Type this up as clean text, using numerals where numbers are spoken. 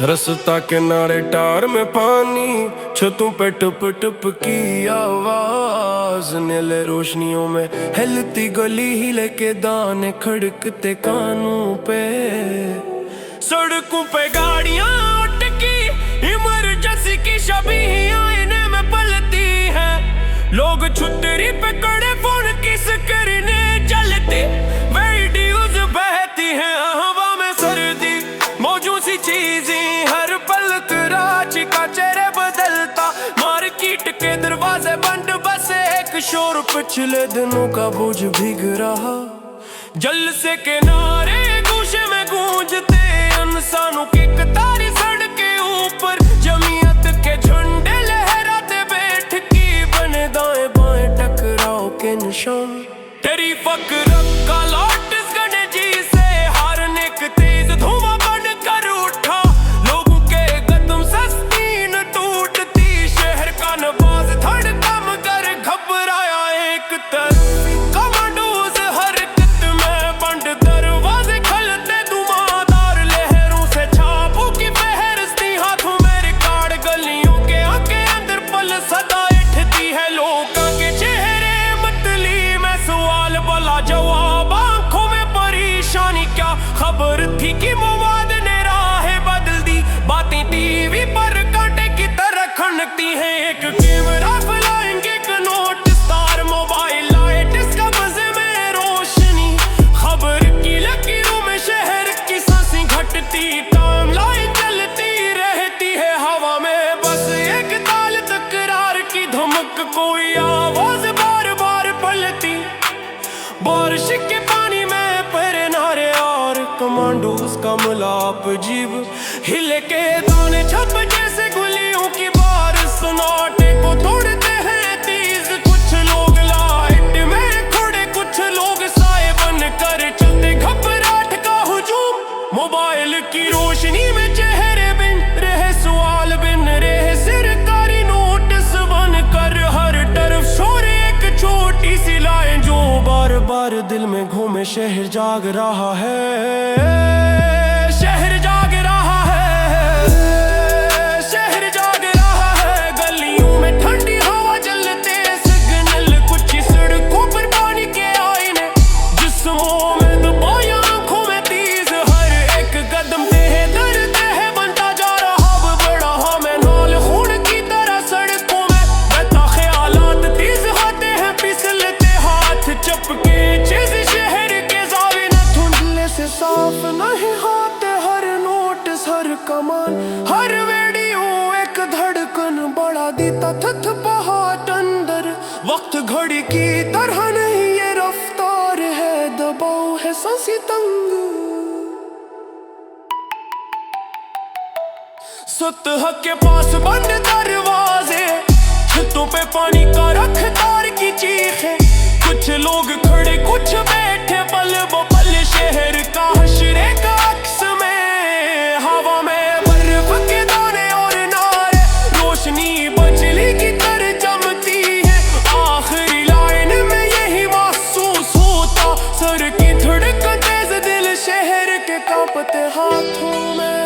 रास्ता किनारे टार में पानी, छतों पे टप टप की आवाज, नीले रोशनियों में हिलती गली, हिले के दाने खड़कते कानों पे। सड़कों पे गाड़ियां अटकी, इमरजेंसी की शबीहें आईने में पलती हैं। लोग छुट्टी पे कड़े, फोन किस करने चलते, वीडियोस बहती हैं हवा में सर्दी, मौजों सी चीजें हर पल कराची का चेहरे बदलता, मार्केट के दरवाजे बंद, बस एक शोर पिछले दिनों का बोझ भीग रहा। जलसे के नारे गूंजे में गूंजते, इंसानों की कतारी सड़के ऊपर, जमीयत के झंडे लहराते, बैठ की बने दाएं बाएं टकराव के निशान। तेरी फक्र का लौट गने जी से हारने के तेज धुआं बनकर उठा, लोगों के कदम सस्ती न टूटती, शहर का नवाज धड़का मगर घबराया एक तरफ। कमांडोज हरकत में बंद, दरवाजे खलते धुआंधार, लहरों से छापों की फहरिस्ती, हाथों में रिकॉर्ड, गलियों के आगे अंदर पल सदा उठती है लोगों के चेहरे मतली में सवाल बोला जवाब, आंखों में परेशानी, क्या खबर थी कि मवाद ने राहें बदल दी। बातें टीवी पर कांटे की तरह खनकती हैं, एक कैमरा फैलाएंगे एक नोट स्टार, मोबाइल लाइट इसका मजे में रोशनी, खबर की लकीरों में शहर की सांसें घटती, टाइमलाइन चलती रहती है हवा में, बस एक ताल तकरार की धमक, कोई आवाज बार बार पलती, बारिश के पानी में पहरे नारे और कमांडोज का मिलाप, जीव हिले के दाने छप जैसे गुलियों की बार, सन्नाटे को तोड़ते हैं तेज, कुछ लोग लाइट में खड़े, कुछ लोग साए बनकर चलते, घबराहट का हुजूम, मोबाइल की रोशनी में चेहरे बिन रहे, सवाल बिन रहे, सरकारी नोटिस बनकर हर तरफ शोर, एक छोटी सी लाइन जो बार बार दिल में घूमे, शहर जाग रहा है, शहर जाग रहा है, शहर जाग रहा है, गलियों में ठंडी हवा चलते, सिग्नल कुछ सड़कों पर पानी के आईने, जिस्मों में दबाया, आंखों में तीज, हर एक कदम देह दर्द है बनता जा रहा, बड़ा हमें नाल खून की तरह सड़कों में बहता, ख्यालात तेज होते हैं, फिसलते हाथ चपके चीज, शहर के जावे न धुंधले से साफ नहीं होते, हर नोटिस हर कमान हर वीडियो एक धड़कन बढ़ा देता, थथपहाट अंदर, वक्त घड़ी की तरह नहीं, ये रफ्तार है, दबाव है, सांसें तंग, सतह के पास बंद दरवाजे, छतों पे पानी का रफ्तार की चीखें, कुछ लोग खड़े कुछ बैठे, पल ब पल शहर का हश्रे का अक्स में, हवा में बर्फ के दाने और नारे, रोशनी बजली की तरह चमकती है, आखिरी लाइन में यही महसूस होता, सर की धड़कन तेज, दिल शहर के कांपते हाथों में।